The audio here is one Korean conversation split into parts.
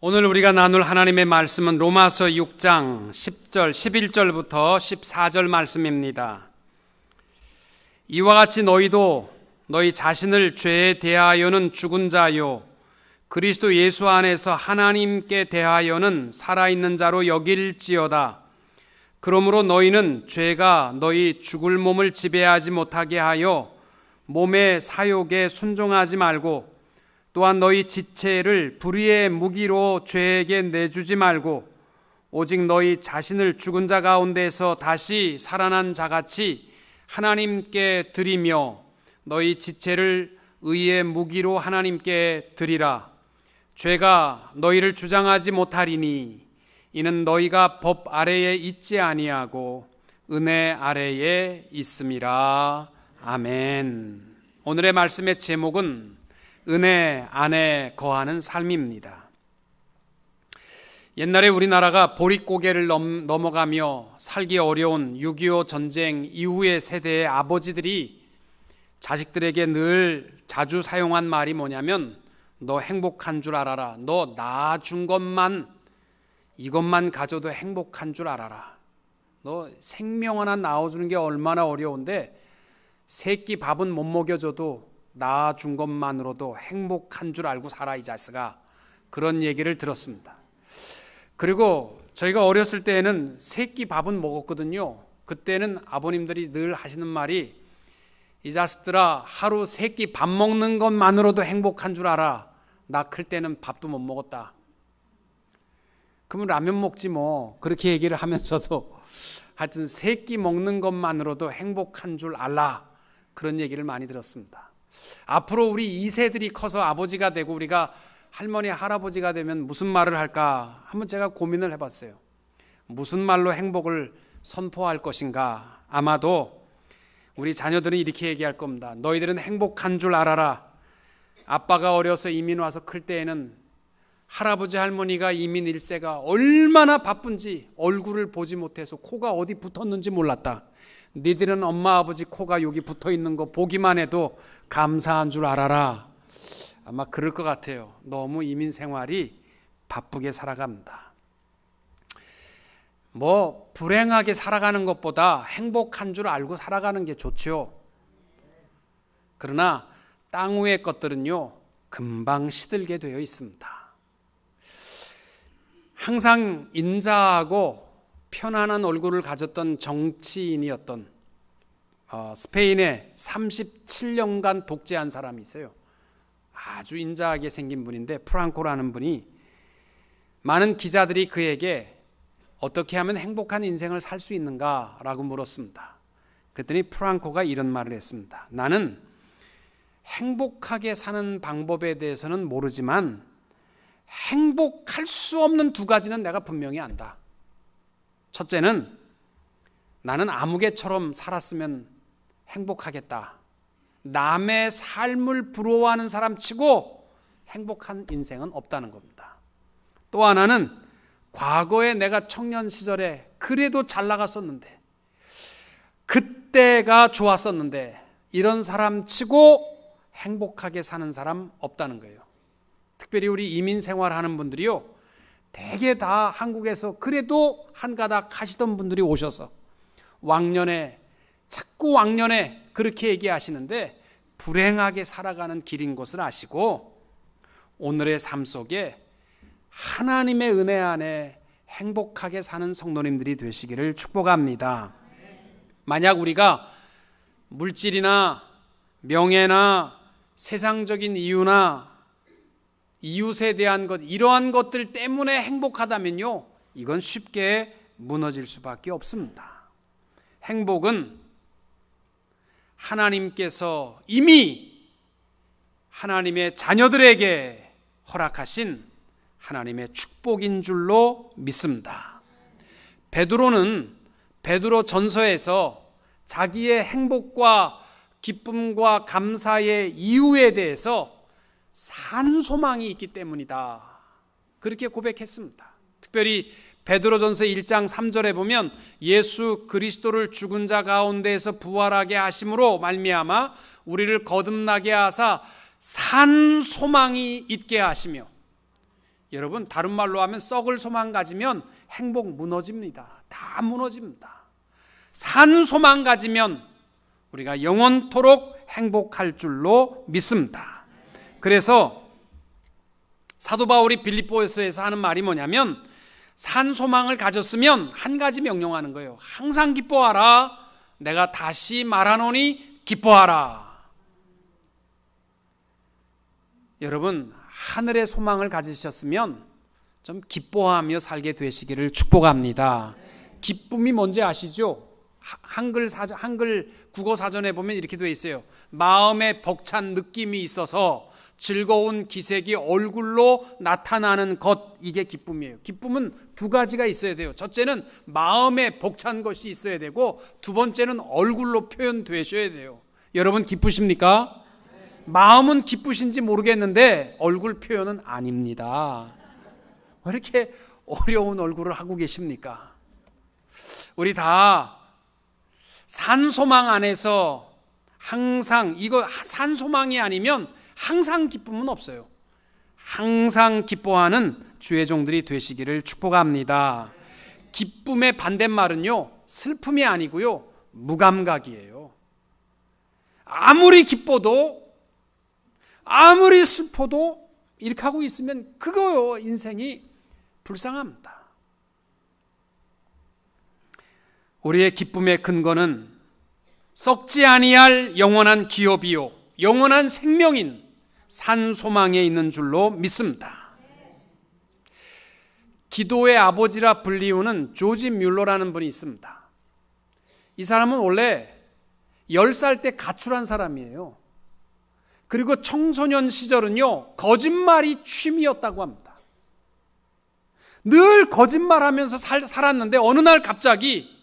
오늘 우리가 나눌 하나님의 말씀은 로마서 6장 10절, 11절부터 14절 말씀입니다. 이와 같이 너희도 너희 자신을 죄에 대하여는 죽은 자요 그리스도 예수 안에서 하나님께 대하여는 살아있는 자로 여길지어다. 그러므로 너희는 죄가 너희 죽을 몸을 지배하지 못하게 하여 몸의 사욕에 순종하지 말고 또한 너희 지체를 불의의 무기로 죄에게 내주지 말고 오직 너희 자신을 죽은 자 가운데서 다시 살아난 자같이 하나님께 드리며 너희 지체를 의의 무기로 하나님께 드리라. 죄가 너희를 주장하지 못하리니 이는 너희가 법 아래에 있지 아니하고 은혜 아래에 있음이라. 아멘. 오늘의 말씀의 제목은 은혜 안에 거하는 삶입니다. 옛날에 우리나라가 보릿고개를 넘어가며 살기 어려운 6.25 전쟁 이후의 세대의 아버지들이 자식들에게 늘 자주 사용한 말이 뭐냐면 너 행복한 줄 알아라. 너 낳아준 것만 이것만 가져도 행복한 줄 알아라. 너 생명 하나 낳아주는 게 얼마나 어려운데 새끼 밥은 못 먹여줘도 낳아준 것만으로도 행복한 줄 알고 살아 이 자식아. 그런 얘기를 들었습니다. 그리고 저희가 어렸을 때에는 새끼 밥은 먹었거든요. 그때는 아버님들이 늘 하시는 말이 이 자식들아 하루 새끼 밥 먹는 것만으로도 행복한 줄 알아. 나 클 때는 밥도 못 먹었다. 그러면 라면 먹지 뭐. 그렇게 얘기를 하면서도 하여튼 새끼 먹는 것만으로도 행복한 줄 알라. 그런 얘기를 많이 들었습니다. 앞으로 우리 2세들이 커서 아버지가 되고 우리가 할머니 할아버지가 되면 무슨 말을 할까 한번 제가 고민을 해봤어요. 무슨 말로 행복을 선포할 것인가. 아마도 우리 자녀들은 이렇게 얘기할 겁니다. 너희들은 행복한 줄 알아라. 아빠가 어려서 이민 와서 클 때에는 할아버지 할머니가 이민 1세가 얼마나 바쁜지 얼굴을 보지 못해서 코가 어디 붙었는지 몰랐다. 니들은 엄마 아버지 코가 여기 붙어있는 거 보기만 해도 감사한 줄 알아라. 아마 그럴 것 같아요. 너무 이민 생활이 바쁘게 살아갑니다. 뭐 불행하게 살아가는 것보다 행복한 줄 알고 살아가는 게 좋죠. 그러나 땅 위의 것들은요 금방 시들게 되어 있습니다. 항상 인자하고 편안한 얼굴을 가졌던 정치인이었던 스페인에 37년간 독재한 사람이 있어요. 아주 인자하게 생긴 분인데 프랑코라는 분이 많은 기자들이 그에게 어떻게 하면 행복한 인생을 살 수 있는가라고 물었습니다. 그랬더니 프랑코가 이런 말을 했습니다. 나는 행복하게 사는 방법에 대해서는 모르지만 행복할 수 없는 두 가지는 내가 분명히 안다. 첫째는 나는 아무개처럼 살았으면 행복하겠다. 남의 삶을 부러워하는 사람 치고 행복한 인생은 없다는 겁니다. 또 하나는 과거에 내가 청년 시절에 그래도 잘 나갔었는데 그때가 좋았었는데 이런 사람 치고 행복하게 사는 사람 없다는 거예요. 특별히 우리 이민 생활하는 분들이요 대개 다 한국에서 그래도 한 가닥 하시던 분들이 오셔서 자꾸 왕년에 그렇게 얘기하시는데 불행하게 살아가는 길인 것을 아시고 오늘의 삶 속에 하나님의 은혜 안에 행복하게 사는 성도님들이 되시기를 축복합니다. 만약 우리가 물질이나 명예나 세상적인 이유나 이웃에 대한 것 이러한 것들 때문에 행복하다면요 이건 쉽게 무너질 수밖에 없습니다. 행복은 하나님께서 이미 하나님의 자녀들에게 허락하신 하나님의 축복인 줄로 믿습니다. 베드로는 베드로 전서에서 자기의 행복과 기쁨과 감사의 이유에 대해서 산 소망이 있기 때문이다. 그렇게 고백했습니다. 특별히 베드로전서 1장 3절에 보면 예수 그리스도를 죽은 자 가운데에서 부활하게 하심으로 말미암아 우리를 거듭나게 하사 산 소망이 있게 하시며 여러분, 다른 말로 하면 썩을 소망 가지면 행복 무너집니다. 다 무너집니다. 산 소망 가지면 우리가 영원토록 행복할 줄로 믿습니다. 그래서 사도 바울이 빌립보서에서 하는 말이 뭐냐면, 산 소망을 가졌으면 한 가지 명령하는 거예요. 항상 기뻐하라. 내가 다시 말하노니 기뻐하라. 여러분, 하늘의 소망을 가지셨으면 좀 기뻐하며 살게 되시기를 축복합니다. 기쁨이 뭔지 아시죠? 한글 국어 사전에 보면 이렇게 되어 있어요. 마음에 벅찬 느낌이 있어서 즐거운 기색이 얼굴로 나타나는 것, 이게 기쁨이에요. 기쁨은 두 가지가 있어야 돼요. 첫째는 마음에 벅찬 것이 있어야 되고, 두 번째는 얼굴로 표현되셔야 돼요. 여러분 기쁘십니까? 마음은 기쁘신지 모르겠는데 얼굴 표현은 아닙니다. 왜 이렇게 어려운 얼굴을 하고 계십니까? 우리 다 산소망 안에서 항상, 이거 산소망이 아니면 항상 기쁨은 없어요. 항상 기뻐하는 주의 종들이 되시기를 축복합니다. 기쁨의 반대말은요, 슬픔이 아니고요, 무감각이에요. 아무리 기뻐도, 아무리 슬퍼도 이렇게 하고 있으면 그거요, 인생이 불쌍합니다. 우리의 기쁨의 근거는 썩지 아니할 영원한 기업이요, 영원한 생명인 산 소망에 있는 줄로 믿습니다. 기도의 아버지라 불리우는 조지 뮬러라는 분이 있습니다. 이 사람은 원래 10살 때 가출한 사람이에요. 그리고 청소년 시절은요, 거짓말이 취미였다고 합니다. 늘 거짓말하면서 살았는데 어느 날 갑자기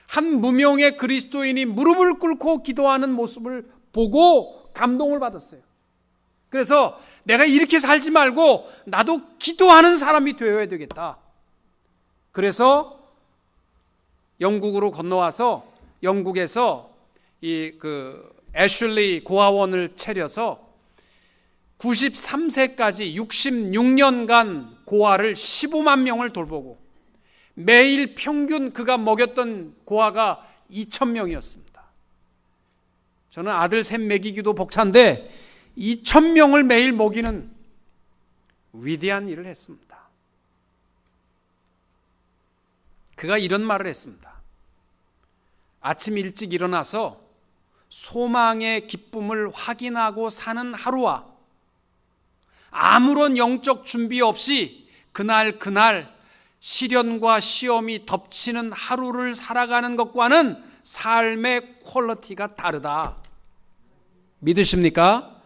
한 무명의 그리스도인이 무릎을 꿇고 기도하는 모습을 보고 감동을 받았어요. 그래서 내가 이렇게 살지 말고 나도 기도하는 사람이 되어야 되겠다. 그래서 영국으로 건너와서 영국에서 애슐리 고아원을 차려서 93세까지 66년간 고아를 15만 명을 돌보고, 매일 평균 그가 먹였던 고아가 2,000명이었습니다. 저는 아들 셋 먹이기도 벅찬데 2,000명을 매일 먹이는 위대한 일을 했습니다. 그가 이런 말을 했습니다. 아침 일찍 일어나서 소망의 기쁨을 확인하고 사는 하루와 아무런 영적 준비 없이 그날 시련과 시험이 덮치는 하루를 살아가는 것과는 삶의 퀄리티가 다르다. 믿으십니까?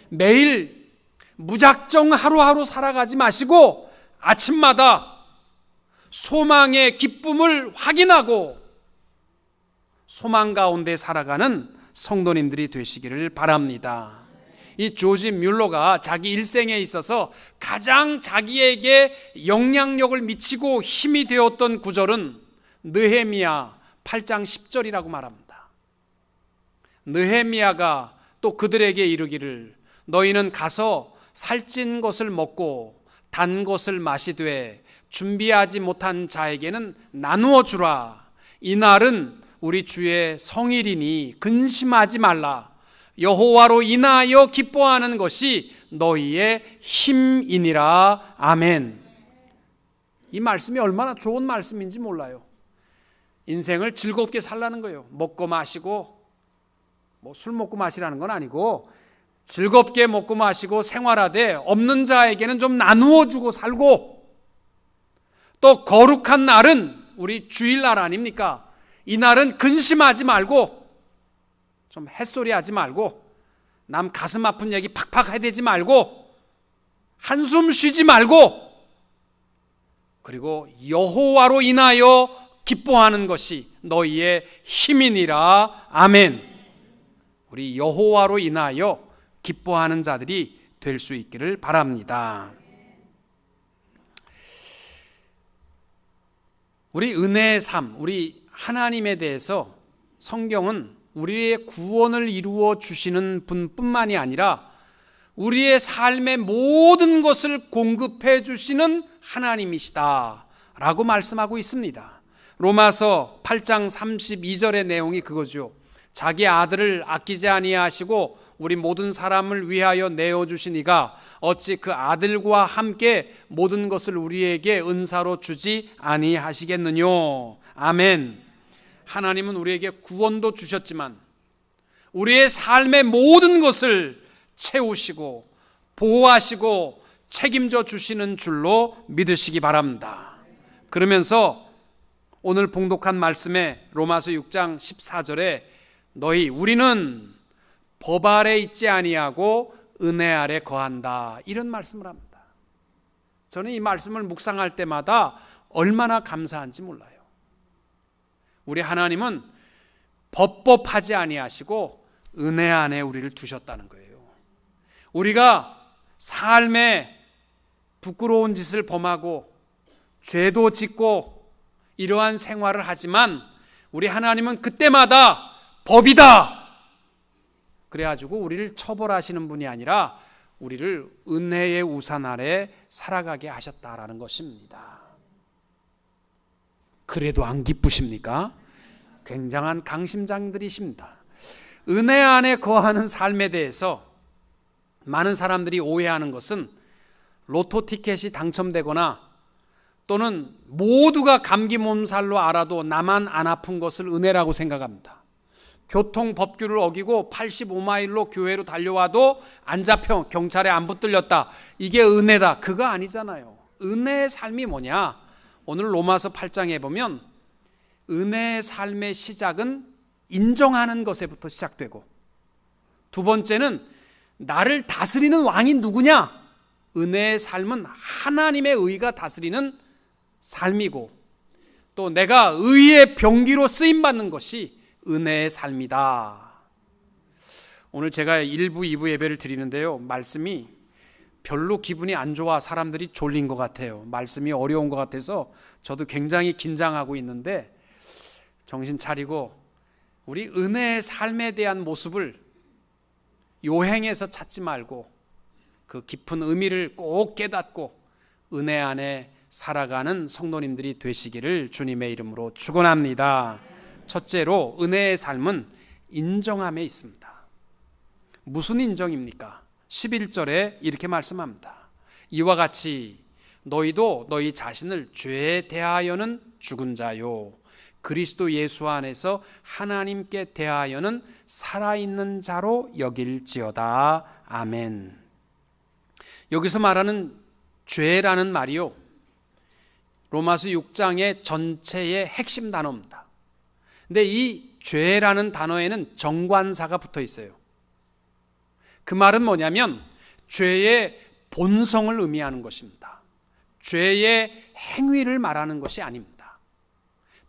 매일 무작정 하루하루 살아가지 마시고 아침마다 소망의 기쁨을 확인하고 소망 가운데 살아가는 성도님들이 되시기를 바랍니다. 이 조지 뮬러가 자기 일생에 있어서 가장 자기에게 영향력을 미치고 힘이 되었던 구절은 느헤미야 8장 10절이라고 말합니다. 느헤미야가 또 그들에게 이르기를, 너희는 가서 살찐 것을 먹고 단 것을 마시되 준비하지 못한 자에게는 나누어 주라. 이날은 우리 주의 성일이니 근심하지 말라. 여호와로 인하여 기뻐하는 것이 너희의 힘이니라. 아멘. 이 말씀이 얼마나 좋은 말씀인지 몰라요. 인생을 즐겁게 살라는 거예요. 먹고 마시고, 술 먹고 마시라는 건 아니고 즐겁게 먹고 마시고 생활하되 없는 자에게는 좀 나누어 주고 살고, 또 거룩한 날은 우리 주일날 아닙니까? 이 날은 근심하지 말고, 좀 햇소리 하지 말고, 남 가슴 아픈 얘기 팍팍 해대지 말고, 한숨 쉬지 말고, 그리고 여호와로 인하여 기뻐하는 것이 너희의 힘이니라. 아멘. 우리 여호와로 인하여 기뻐하는 자들이 될 수 있기를 바랍니다. 우리 은혜의 삶, 우리 하나님에 대해서 성경은 우리의 구원을 이루어 주시는 분뿐만이 아니라 우리의 삶의 모든 것을 공급해 주시는 하나님이시다 라고 말씀하고 있습니다. 로마서 8장 32절의 내용이 그거죠. 자기 아들을 아끼지 아니하시고 우리 모든 사람을 위하여 내어주시니가 어찌 그 아들과 함께 모든 것을 우리에게 은사로 주지 아니하시겠느뇨. 아멘. 하나님은 우리에게 구원도 주셨지만 우리의 삶의 모든 것을 채우시고 보호하시고 책임져 주시는 줄로 믿으시기 바랍니다. 그러면서 오늘 봉독한 말씀에 로마서 6장 14절에 우리는 법 아래 있지 아니하고 은혜 아래 거한다, 이런 말씀을 합니다. 저는 이 말씀을 묵상할 때마다 얼마나 감사한지 몰라요. 우리 하나님은 법법하지 아니하시고 은혜 안에 우리를 두셨다는 거예요. 우리가 삶에 부끄러운 짓을 범하고 죄도 짓고 이러한 생활을 하지만 우리 하나님은 그때마다 법이다 그래가지고 우리를 처벌하시는 분이 아니라 우리를 은혜의 우산 아래 살아가게 하셨다라는 것입니다. 그래도 안 기쁘십니까? 굉장한 강심장들이십니다. 은혜 안에 거하는 삶에 대해서 많은 사람들이 오해하는 것은 로또 티켓이 당첨되거나 또는 모두가 감기 몸살로 알아도 나만 안 아픈 것을 은혜라고 생각합니다. 교통법규를 어기고 85마일로 교회로 달려와도 안 잡혀, 경찰에 안 붙들렸다, 이게 은혜다. 그거 아니잖아요. 은혜의 삶이 뭐냐? 오늘 로마서 8장에 보면 은혜의 삶의 시작은 인정하는 것에부터 시작되고, 두 번째는 나를 다스리는 왕이 누구냐? 은혜의 삶은 하나님의 의가 다스리는 삶이고, 또 내가 의의 병기로 쓰임받는 것이 은혜의 삶이다. 오늘 제가 1부, 2부 예배를 드리는데요, 말씀이 별로 기분이 안 좋아, 사람들이 졸린 것 같아요. 말씀이 어려운 것 같아서 저도 굉장히 긴장하고 있는데 정신 차리고 우리 은혜의 삶에 대한 모습을 요행에서 찾지 말고 그 깊은 의미를 꼭 깨닫고 은혜 안에 살아가는 성도님들이 되시기를 주님의 이름으로 축원합니다. 첫째로, 은혜의 삶은 인정함에 있습니다. 무슨 인정입니까? 11절에 이렇게 말씀합니다. 이와 같이 너희도 너희 자신을 죄에 대하여는 죽은 자요, 그리스도 예수 안에서 하나님께 대하여는 살아있는 자로 여길지어다. 아멘. 여기서 말하는 죄라는 말이요, 로마서 6장의 전체의 핵심 단어입니다. 근데 이 죄라는 단어에는 정관사가 붙어 있어요. 그 말은 뭐냐면 죄의 본성을 의미하는 것입니다. 죄의 행위를 말하는 것이 아닙니다.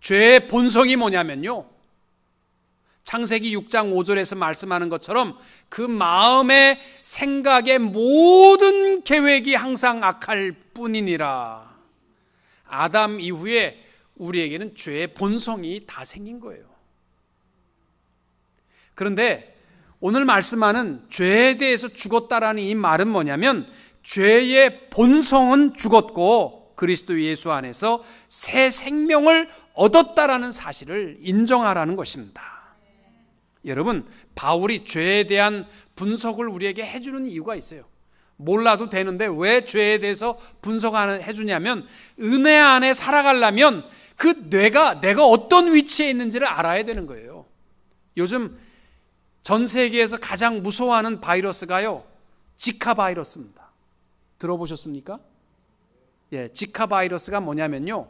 죄의 본성이 뭐냐면요, 창세기 6장 5절에서 말씀하는 것처럼 그 마음의 생각의 모든 계획이 항상 악할 뿐이니라. 아담 이후에 우리에게는 죄의 본성이 다 생긴 거예요. 그런데 오늘 말씀하는 죄에 대해서 죽었다라는 이 말은 뭐냐면 죄의 본성은 죽었고 그리스도 예수 안에서 새 생명을 얻었다라는 사실을 인정하라는 것입니다. 여러분, 바울이 죄에 대한 분석을 우리에게 해주는 이유가 있어요. 몰라도 되는데 왜 죄에 대해서 분석해주냐면 은혜 안에 살아가려면 그 내가 어떤 위치에 있는지를 알아야 되는 거예요. 요즘 전 세계에서 가장 무서워하는 바이러스가요, 지카 바이러스입니다. 들어보셨습니까? 예, 지카 바이러스가 뭐냐면요,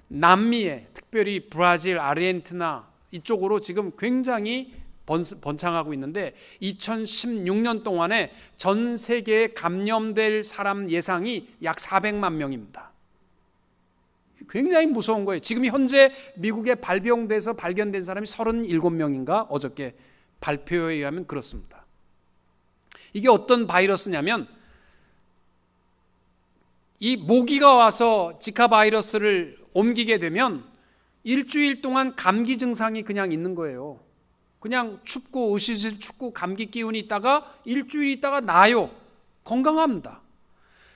남미에, 특별히 브라질, 아르헨티나 이쪽으로 지금 굉장히 번창하고 있는데 2016년 동안에 전 세계에 감염될 사람 예상이 약 400만 명입니다. 굉장히 무서운 거예요. 지금 현재 미국에 발병돼서 발견된 사람이 37명인가 어저께 발표에 의하면 그렇습니다. 이게 어떤 바이러스냐면 이 모기가 와서 지카 바이러스를 옮기게 되면 일주일 동안 감기 증상이 그냥 있는 거예요. 그냥 춥고 으실으실 춥고 감기 기운이 있다가 일주일 있다가 나요. 건강합니다.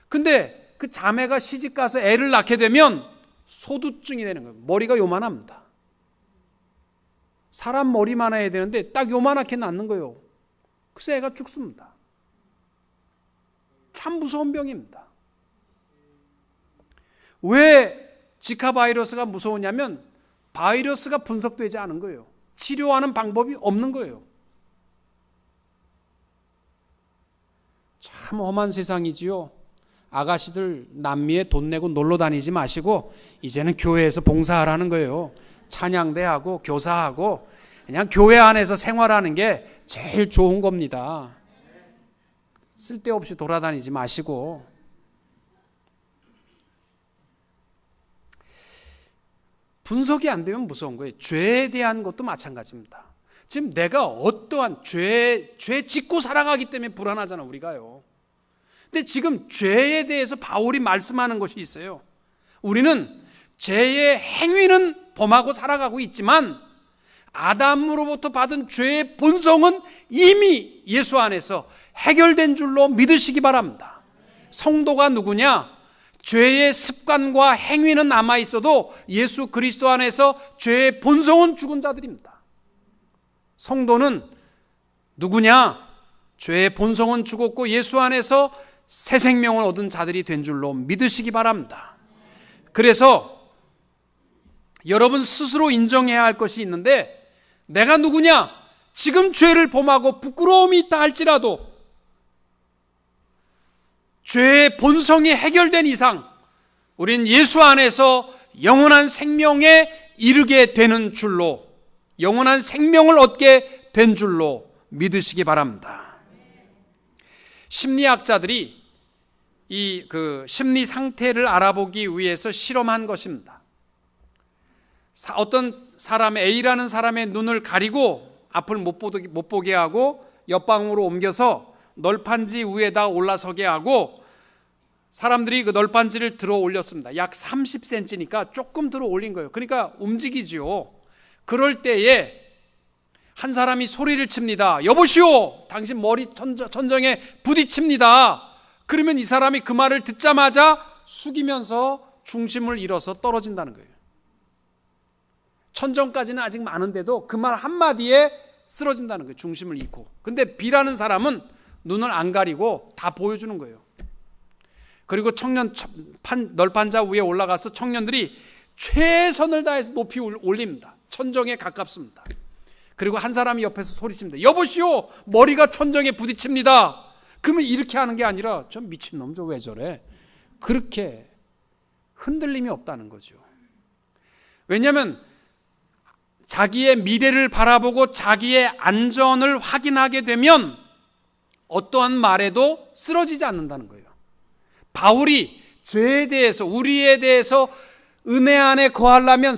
근데 그 자매가 시집가서 애를 낳게 되면 소두증이 되는 거예요. 머리가 요만합니다. 사람 머리만 해야 되는데 딱 요만하게 낳는 거예요. 그래서 애가 죽습니다. 참 무서운 병입니다. 왜 지카 바이러스가 무서우냐면 바이러스가 분석되지 않은 거예요. 치료하는 방법이 없는 거예요. 참 험한 세상이지요. 아가씨들 남미에 돈 내고 놀러 다니지 마시고 이제는 교회에서 봉사하라는 거예요. 찬양대하고 교사하고 그냥 교회 안에서 생활하는 게 제일 좋은 겁니다. 쓸데없이 돌아다니지 마시고. 분석이 안 되면 무서운 거예요. 죄에 대한 것도 마찬가지입니다. 지금 내가 어떠한 죄 짓고 살아가기 때문에 불안하잖아, 우리가요. 근데 지금 죄에 대해서 바울이 말씀하는 것이 있어요. 우리는 죄의 행위는 범하고 살아가고 있지만 아담으로부터 받은 죄의 본성은 이미 예수 안에서 해결된 줄로 믿으시기 바랍니다. 성도가 누구냐? 죄의 습관과 행위는 남아 있어도 예수 그리스도 안에서 죄의 본성은 죽은 자들입니다. 성도는 누구냐? 죄의 본성은 죽었고 예수 안에서 새 생명을 얻은 자들이 된 줄로 믿으시기 바랍니다. 그래서 여러분 스스로 인정해야 할 것이 있는데, 내가 누구냐? 지금 죄를 범하고 부끄러움이 있다 할지라도 죄의 본성이 해결된 이상 우린 예수 안에서 영원한 생명에 이르게 되는 줄로, 영원한 생명을 얻게 된 줄로 믿으시기 바랍니다. 심리학자들이 이 심리 상태를 알아보기 위해서 실험한 것입니다. 어떤 사람, A라는 사람의 눈을 가리고 앞을 못 보게 하고 옆방으로 옮겨서 널판지 위에다 올라서게 하고 사람들이 그 널판지를 들어 올렸습니다. 약 30cm니까 조금 들어 올린 거예요. 그러니까 움직이지요. 그럴 때에 한 사람이 소리를 칩니다. 여보시오, 당신 머리 천정에 부딪힙니다. 그러면 이 사람이 그 말을 듣자마자 숙이면서 중심을 잃어서 떨어진다는 거예요. 천정까지는 아직 많은데도 그 말 한마디에 쓰러진다는 거예요. 중심을 잃고. 근데 B라는 사람은 눈을 안 가리고 다 보여주는 거예요. 그리고 널판자 위에 올라가서 청년들이 최선을 다해서 높이 올립니다. 천정에 가깝습니다. 그리고 한 사람이 옆에서 소리칩니다. 여보시오, 머리가 천정에 부딪힙니다. 그러면 이렇게 하는 게 아니라 저 미친놈 저 왜 저래? 그렇게 흔들림이 없다는 거죠. 왜냐하면 자기의 미래를 바라보고 자기의 안전을 확인하게 되면 어떠한 말에도 쓰러지지 않는다는 거예요. 바울이 죄에 대해서, 우리에 대해서 은혜 안에 거하려면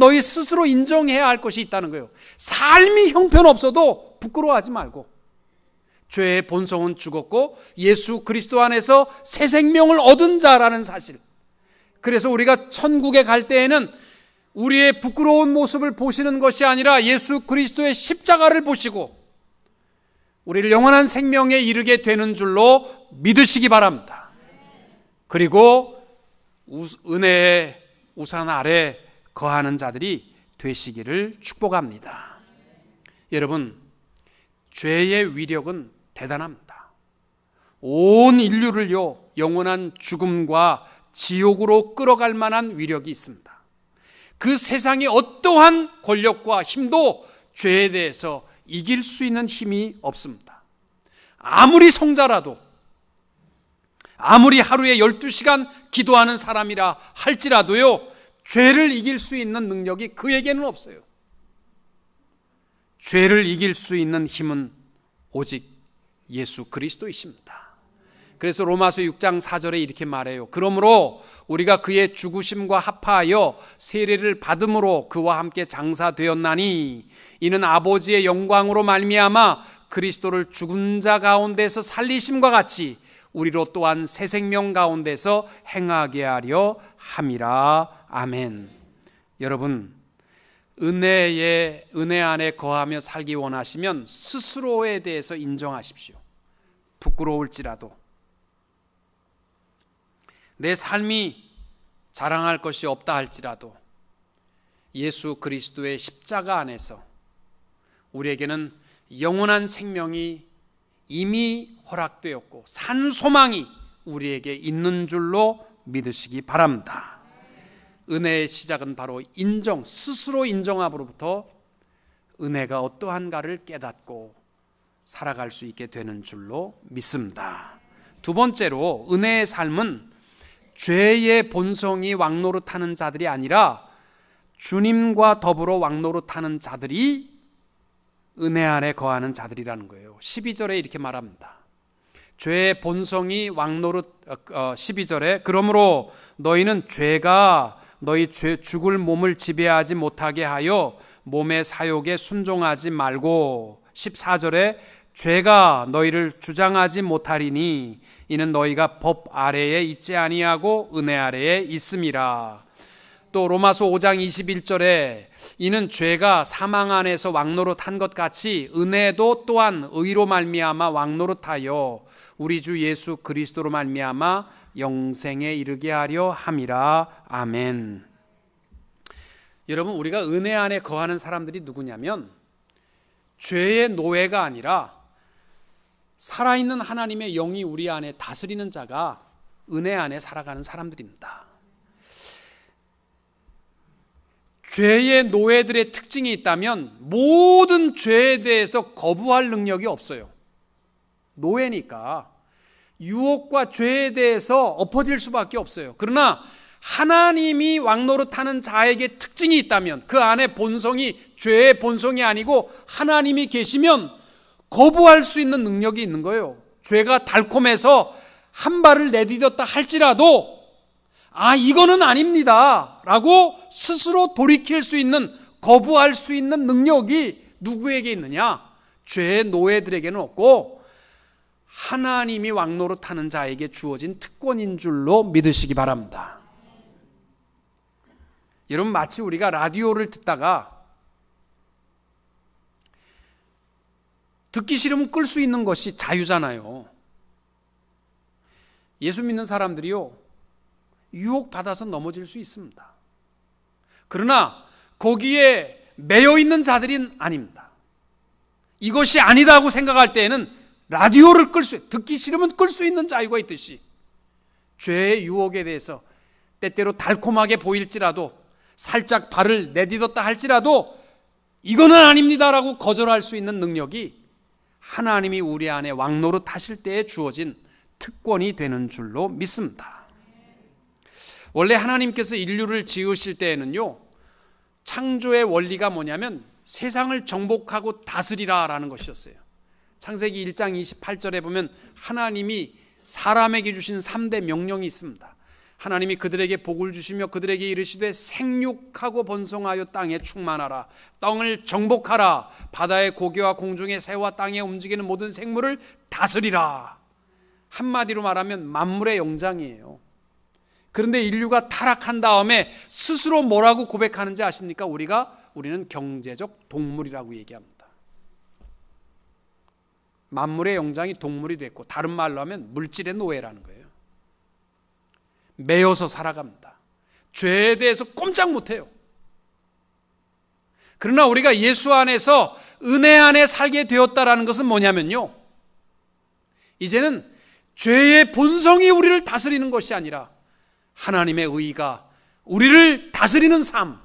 너희 스스로 인정해야 할 것이 있다는 거예요. 삶이 형편없어도 부끄러워하지 말고, 죄의 본성은 죽었고 예수 그리스도 안에서 새 생명을 얻은 자라는 사실. 그래서 우리가 천국에 갈 때에는 우리의 부끄러운 모습을 보시는 것이 아니라 예수 그리스도의 십자가를 보시고 우리를 영원한 생명에 이르게 되는 줄로 믿으시기 바랍니다. 그리고 은혜의 우산 아래 거하는 자들이 되시기를 축복합니다. 여러분, 죄의 위력은 대단합니다. 온 인류를요, 영원한 죽음과 지옥으로 끌어갈 만한 위력이 있습니다. 그 세상의 어떠한 권력과 힘도 죄에 대해서 이길 수 있는 힘이 없습니다. 아무리 성자라도, 아무리 하루에 12시간 기도하는 사람이라 할지라도요, 죄를 이길 수 있는 능력이 그에게는 없어요. 죄를 이길 수 있는 힘은 오직 예수 그리스도이십니다. 그래서 로마서 6장 4절에 이렇게 말해요. 그러므로 우리가 그의 죽으심과 합하여 세례를 받음으로 그와 함께 장사되었나니 이는 아버지의 영광으로 말미암아 그리스도를 죽은 자 가운데서 살리심과 같이 우리로 또한 새 생명 가운데서 행하게 하려 함이라. 아멘. 여러분, 은혜 안에 거하며 살기 원하시면 스스로에 대해서 인정하십시오. 부끄러울지라도, 내 삶이 자랑할 것이 없다 할지라도 예수 그리스도의 십자가 안에서 우리에게는 영원한 생명이 이미 허락되었고 산 소망이 우리에게 있는 줄로 믿으시기 바랍니다. 은혜의 시작은 바로 스스로 인정함으로부터 은혜가 어떠한가를 깨닫고 살아갈 수 있게 되는 줄로 믿습니다. 두 번째로, 은혜의 삶은 죄의 본성이 왕노릇하는 자들이 아니라 주님과 더불어 왕노릇하는 자들이 은혜 안에 거하는 자들이라는 거예요. 12절에 이렇게 말합니다. 죄의 본성이 왕노릇 12절에 그러므로 너희는 죄가 너희 죽을 몸을 지배하지 못하게 하여 몸의 사욕에 순종하지 말고 14절에 죄가 너희를 주장하지 못하리니 이는 너희가 법 아래에 있지 아니하고 은혜 아래에 있음이라. 또 로마서 5장 21절에 이는 죄가 사망 안에서 왕노릇한 것 같이 은혜도 또한 의로 말미암아 왕노릇하여 우리 주 예수 그리스도로 말미암아 영생에 이르게 하려 함이라. 아멘. 여러분, 우리가 은혜 안에 거하는 사람들이 누구냐면 죄의 노예가 아니라 살아있는 하나님의 영이 우리 안에 다스리는 자가 은혜 안에 살아가는 사람들입니다. 죄의 노예들의 특징이 있다면 모든 죄에 대해서 거부할 능력이 없어요. 노예니까 유혹과 죄에 대해서 엎어질 수밖에 없어요. 그러나 하나님이 왕노릇하는 자에게 특징이 있다면 그 안에 본성이 죄의 본성이 아니고 하나님이 계시면 거부할 수 있는 능력이 있는 거예요. 죄가 달콤해서 한 발을 내디뎠다 할지라도 이거는 아닙니다 라고 스스로 돌이킬 수 있는, 거부할 수 있는 능력이 누구에게 있느냐? 죄의 노예들에게는 없고 하나님이 왕노릇하는 자에게 주어진 특권인 줄로 믿으시기 바랍니다. 여러분, 마치 우리가 라디오를 듣다가 듣기 싫으면 끌 수 있는 것이 자유잖아요. 예수 믿는 사람들이요, 유혹받아서 넘어질 수 있습니다. 그러나 거기에 매여 있는 자들은 아닙니다. 이것이 아니다고 생각할 때에는 라디오를 듣기 싫으면 끌 수 있는 자유가 있듯이 죄의 유혹에 대해서 때때로 달콤하게 보일지라도 살짝 발을 내딛었다 할지라도 이거는 아닙니다라고 거절할 수 있는 능력이 하나님이 우리 안에 왕노릇 하실 때에 주어진 특권이 되는 줄로 믿습니다. 원래 하나님께서 인류를 지으실 때에는요, 창조의 원리가 뭐냐면 세상을 정복하고 다스리라 라는 것이었어요. 창세기 1장 28절에 보면 하나님이 사람에게 주신 3대 명령이 있습니다. 하나님이 그들에게 복을 주시며 그들에게 이르시되 생육하고 번성하여 땅에 충만하라. 땅을 정복하라. 바다의 고기와 공중의 새와 땅에 움직이는 모든 생물을 다스리라. 한마디로 말하면 만물의 영장이에요. 그런데 인류가 타락한 다음에 스스로 뭐라고 고백하는지 아십니까? 우리는 경제적 동물이라고 얘기합니다. 만물의 영장이 동물이 됐고, 다른 말로 하면 물질의 노예라는 거예요. 매여서 살아갑니다. 죄에 대해서 꼼짝 못해요. 그러나 우리가 예수 안에서 은혜 안에 살게 되었다라는 것은 뭐냐면요, 이제는 죄의 본성이 우리를 다스리는 것이 아니라 하나님의 의가 우리를 다스리는 삶,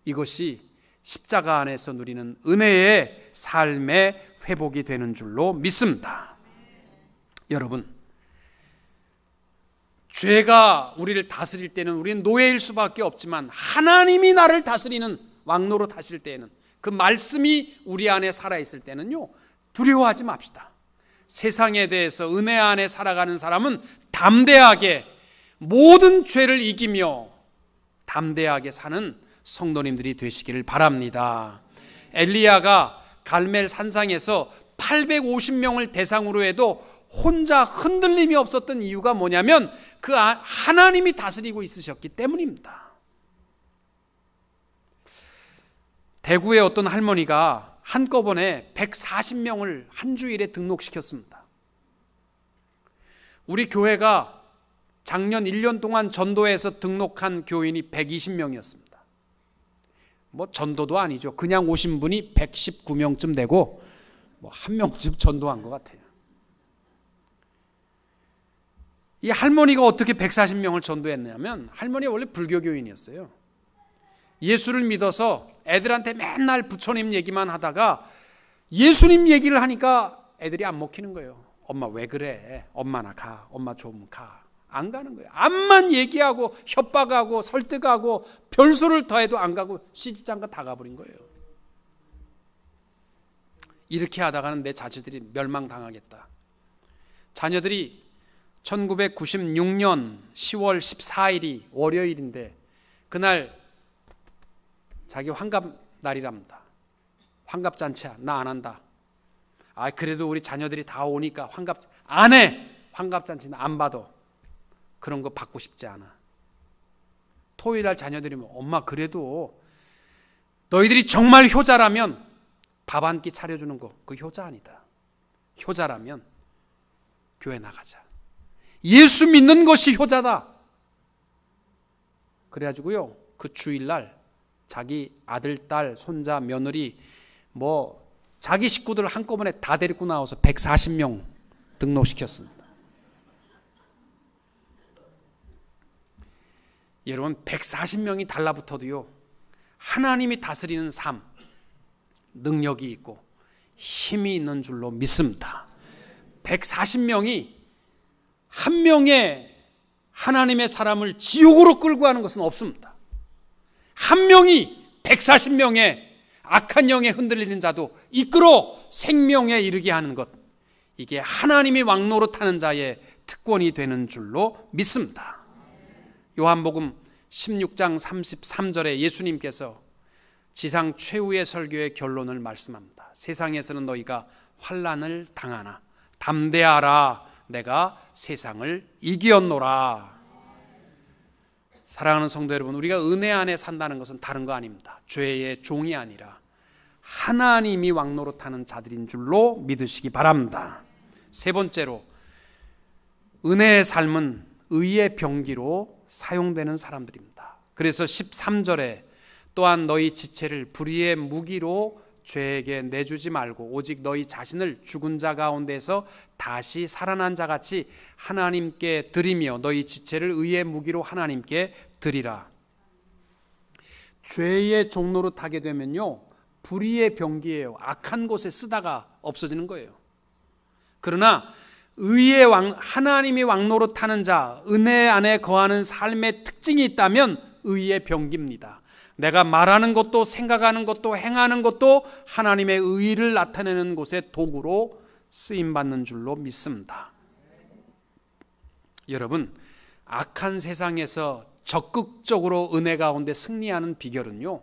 이것이 십자가 안에서 누리는 은혜의 삶의 회복이 되는 줄로 믿습니다. 여러분, 죄가 우리를 다스릴 때는 우리는 노예일 수밖에 없지만 하나님이 나를 다스리는 왕노릇 하실 때에는, 그 말씀이 우리 안에 살아있을 때는요, 두려워하지 맙시다. 세상에 대해서 은혜 안에 살아가는 사람은 담대하게 모든 죄를 이기며 담대하게 사는 성도님들이 되시기를 바랍니다. 엘리야가 갈멜 산상에서 850명을 대상으로 해도 혼자 흔들림이 없었던 이유가 뭐냐면 그 하나님이 다스리고 있으셨기 때문입니다. 대구의 어떤 할머니가 한꺼번에 140명을 한 주일에 등록시켰습니다. 우리 교회가 작년 1년 동안 전도에서 등록한 교인이 120명이었습니다. 뭐 전도도 아니죠. 그냥 오신 분이 119명쯤 되고 뭐 한 명쯤 전도한 것 같아요. 이 할머니가 어떻게 140명을 전도했냐면 할머니가 원래 불교교인이었어요. 예수를 믿어서 애들한테 맨날 부처님 얘기만 하다가 예수님 얘기를 하니까 애들이 안 먹히는 거예요. 엄마 왜 그래? 엄마나 가. 엄마 좀 가. 안 가는 거예요. 암만 얘기하고 협박하고 설득하고 별수를 더해도 안 가고 시집장가 다 가버린 거예요. 이렇게 하다가는 내 자녀들이 멸망당하겠다. 자녀들이 1996년 10월 14일이 월요일인데 그날 자기 환갑 날이랍니다. 환갑잔치야. 나 안 한다. 아 그래도 우리 자녀들이 다 오니까 안 해. 환갑잔치는 안 받아. 그런 거 받고 싶지 않아. 토요일날 자녀들이 엄마 그래도 너희들이 정말 효자라면 밥 한 끼 차려주는 거 그 효자 아니다. 효자라면 교회 나가자. 예수 믿는 것이 효자다. 그래가지고요 그 주일날 자기 아들, 딸, 손자, 며느리 뭐 자기 식구들 한꺼번에 다 데리고 나와서 140명 등록시켰습니다. 여러분 140명이 달라붙어도요 하나님이 다스리는 삶 능력이 있고 힘이 있는 줄로 믿습니다. 140명이 한 명의 하나님의 사람을 지옥으로 끌고 가는 것은 없습니다. 한 명이 140명의 악한 영에 흔들리는 자도 이끌어 생명에 이르게 하는 것, 이게 하나님이 왕노로 타는 자의 특권이 되는 줄로 믿습니다. 요한복음 16장 33절에 예수님께서 지상 최후의 설교의 결론을 말씀합니다. 세상에서는 너희가 환난을 당하나 담대하라 내가 세상을 이기었노라. 사랑하는 성도 여러분, 우리가 은혜 안에 산다는 것은 다른 거 아닙니다. 죄의 종이 아니라 하나님이 왕노로 타는 자들인 줄로 믿으시기 바랍니다. 세 번째로, 은혜의 삶은 의의 병기로 사용되는 사람들입니다. 그래서 13절에 또한 너희 지체를 불의의 무기로 죄에게 내주지 말고 오직 너희 자신을 죽은 자 가운데서 다시 살아난 자 같이 하나님께 드리며 너희 지체를 의의 무기로 하나님께 드리라. 죄의 종로로 타게 되면요 불의의 병기예요. 악한 곳에 쓰다가 없어지는 거예요. 그러나 의의 왕, 하나님이 왕노로 타는 자, 은혜 안에 거하는 삶의 특징이 있다면 의의 병기입니다. 내가 말하는 것도 생각하는 것도 행하는 것도 하나님의 의를 나타내는 곳의 도구로 쓰임받는 줄로 믿습니다. 여러분, 악한 세상에서 적극적으로 은혜 가운데 승리하는 비결은요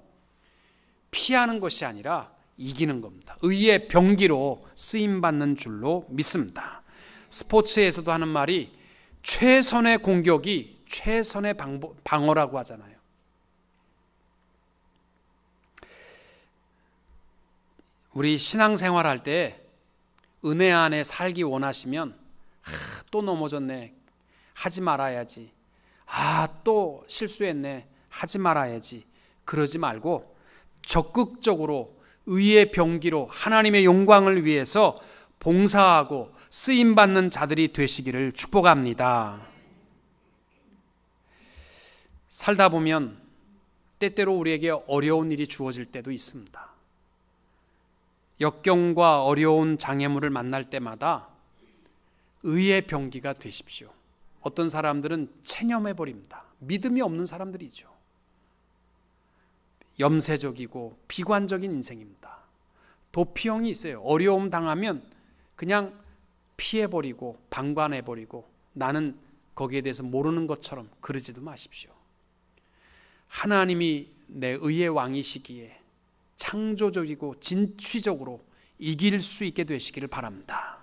피하는 것이 아니라 이기는 겁니다. 의의 병기로 쓰임받는 줄로 믿습니다. 스포츠에서도 하는 말이 최선의 공격이 최선의 방어라고 하잖아요. 우리 신앙생활 할 때 은혜 안에 살기 원하시면 또 넘어졌네 하지 말아야지, 또 실수했네 하지 말아야지, 그러지 말고 적극적으로 의의 병기로 하나님의 영광을 위해서 봉사하고 쓰임받는 자들이 되시기를 축복합니다. 살다 보면 때때로 우리에게 어려운 일이 주어질 때도 있습니다. 역경과 어려운 장애물을 만날 때마다 의의 병기가 되십시오. 어떤 사람들은 체념해버립니다. 믿음이 없는 사람들이죠. 염세적이고 비관적인 인생입니다. 도피형이 있어요. 어려움 당하면 그냥 피해버리고 방관해버리고 나는 거기에 대해서 모르는 것처럼 그러지도 마십시오. 하나님이 내 의의 왕이시기에 창조적이고 진취적으로 이길 수 있게 되시기를 바랍니다.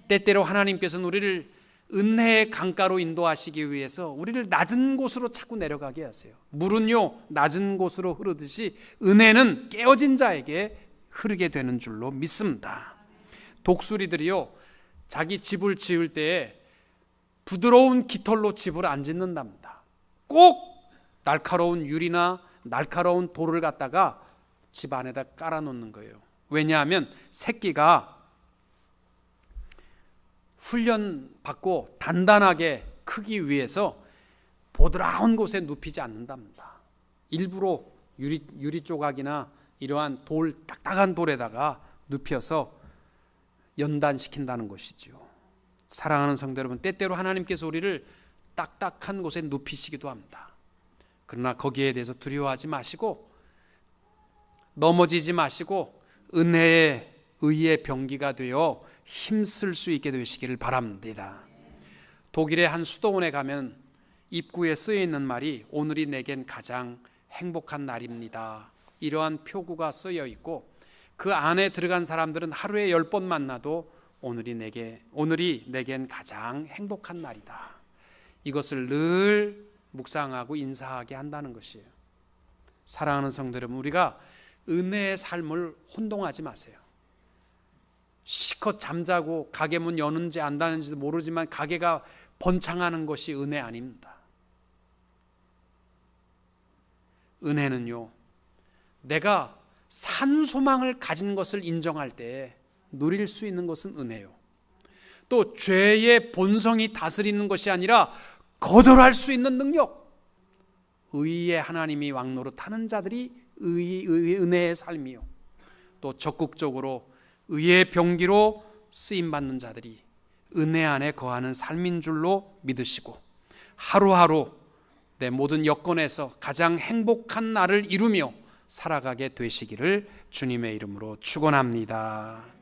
때때로 하나님께서는 우리를 은혜의 강가로 인도하시기 위해서 우리를 낮은 곳으로 자꾸 내려가게 하세요. 물은요 낮은 곳으로 흐르듯이 은혜는 깨어진 자에게 흐르게 되는 줄로 믿습니다. 독수리들이요 자기 집을 지을 때에 부드러운 깃털로 집을 안 짓는답니다. 꼭 날카로운 유리나 날카로운 돌을 갖다가 집 안에다 깔아놓는 거예요. 왜냐하면 새끼가 훈련받고 단단하게 크기 위해서 보드라운 곳에 눕히지 않는답니다. 일부러 유리 조각이나 이러한 딱딱한 돌에다가 눕혀서 연단시킨다는 것이죠. 사랑하는 성도 여러분, 때때로 하나님께서 우리를 딱딱한 곳에 눕히시기도 합니다. 그러나 거기에 대해서 두려워하지 마시고 넘어지지 마시고 은혜의 의의 병기가 되어 힘쓸 수 있게 되시기를 바랍니다. 독일의 한 수도원에 가면 입구에 쓰여 있는 말이 오늘이 내겐 가장 행복한 날입니다. 이러한 표구가 쓰여 있고 그 안에 들어간 사람들은 하루에 10번 만나도 오늘이 내겐 가장 행복한 날이다. 이것을 늘 묵상하고 인사하게 한다는 것이에요. 사랑하는 성도 여러분, 우리가 은혜의 삶을 혼동하지 마세요. 실컷 잠자고 가게 문 여는지 안 닫는지도 모르지만 가게가 번창하는 것이 은혜 아닙니다. 은혜는요, 내가 산 소망을 가진 것을 인정할 때 누릴 수 있는 것은 은혜요. 또 죄의 본성이 다스리는 것이 아니라 거절할 수 있는 능력, 의의 하나님이 왕노릇하는 자들이 은혜의 삶이요. 또 적극적으로 의의 병기로 쓰임받는 자들이 은혜 안에 거하는 삶인 줄로 믿으시고 하루하루 내 모든 여건에서 가장 행복한 날을 이루며 살아가게 되시기를 주님의 이름으로 축원합니다.